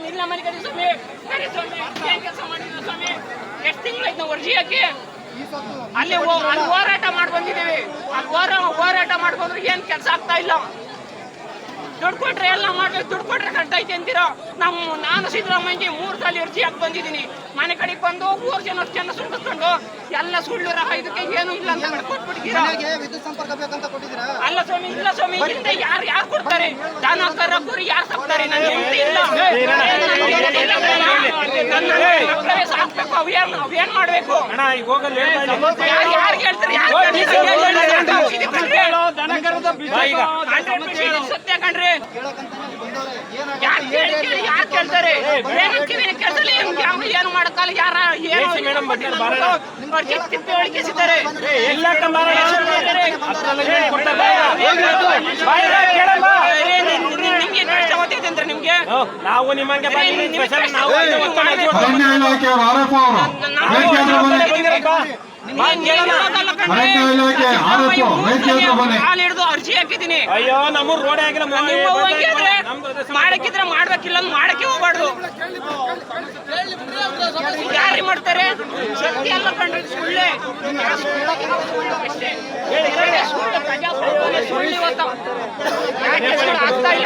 ಇಲ್ಲ ಮನೆ ಕಡೆ ಸ್ವಾಮಿ ಏನ್ ಕೆಲಸ ಮಾಡಿದ್ರು ಸ್ವಾಮಿ? ಎಷ್ಟು ತಿಂಗಳಾಯ್ತು ನಾವು ಅರ್ಜಿ ಹಾಕಿ ಅಲ್ಲಿ ಹೋರಾಟ ಮಾಡಿ ಬಂದಿದ್ದೀವಿ. ಅಲ್ಲಿ ಹೋರಾಟ ಮಾಡ್ಕೊಂಡ್ರೆ ಏನ್ ಕೆಲಸ ಆಗ್ತಾ ಇಲ್ಲ. ದುಡ್ಡು ಕೊಟ್ರೆ ಎಲ್ಲ ಮಾಡ್ಬೇಕು, ದುಡ್ಡು ಕೊಟ್ರೆ ಕಟ್ಟೈತೆ ಅಂತೀರ. ನಾನು ಸಿದ್ದರಾಮಯ್ಯ 3 ಸಲ ಅರ್ಜಿ ಹಾಕಿ ಬಂದಿದ್ದೀನಿ. ಮನೆ ಕಡೆಗೆ ಬಂದು 3 ಜನ ಸುಳ್ಳಿಸ್ಕೊಂಡು ಎಲ್ಲ ಸುಳ್ಳು ಇದಕ್ಕೆ ಏನು ಇಲ್ಲ ಅಂತ ಕೊಟ್ಬಿಟ್ಟಿದ್ದೀರಾ. ಅಲ್ಲ ಸ್ವಾಮಿ, ಇಲ್ಲ ಸ್ವಾಮಿ, ಹಿಂದೆ ಯಾರು ಕೊಡ್ತಾರೆ? ದನ ಕರ ಕುರಿ ಯಾರು ಸಾಕ್ತಾರೆ? ನನ್ನ ಹೆಂಡತಿ ಇಲ್ಲ, ಮಕ್ಕಳೇ ಸಾಕ್ಬೇಕು. ಅವೇನ್ ಮಾಡ್ಬೇಕು? ಯಾರು ಹೇಳ್ತಾರೆ? ಸತ್ಯ ಕಣ್ರಿ. ಯಾರು ಕೇಳ್ತಾರೆ? ಏನು ಮಾಡಕ್ಕಲ್ಲ. ಯಾರ ತಿಳುವಳಿಸಿದ್ದಾರೆ. ನಿಮ್ಗೆ ಕಷ್ಟ ಗೊತ್ತೈತೆ ಅಂದ್ರೆ ನಿಮ್ಗೆ ನಾವು ನಿಮಗೆ ಹಿಡಿದು ಅರ್ಜಿ ಹಾಕಿದ್ದೀನಿ. ಅಯ್ಯೋ ನಮ್ಮ ರೋಡ್ ಆಗಿಲ್ಲ. ಮಾಡಕ್ಕಿದ್ರೆ ಮಾಡ್ಬೇಕಿಲ್ಲ, ಮಾಡಕ್ಕೆ ಹೋಗ್ಬಾರ್ದು. ಯಾರು ಮಾಡ್ತಾರೆ? ಸತ್ಯ ಎಲ್ಲ ಕಂಡ್ರೆ ಸುಳ್ಳೆ. ಸುಳ್ಳು ಇವತ್ತು ಆಗ್ತಾ ಇಲ್ಲ.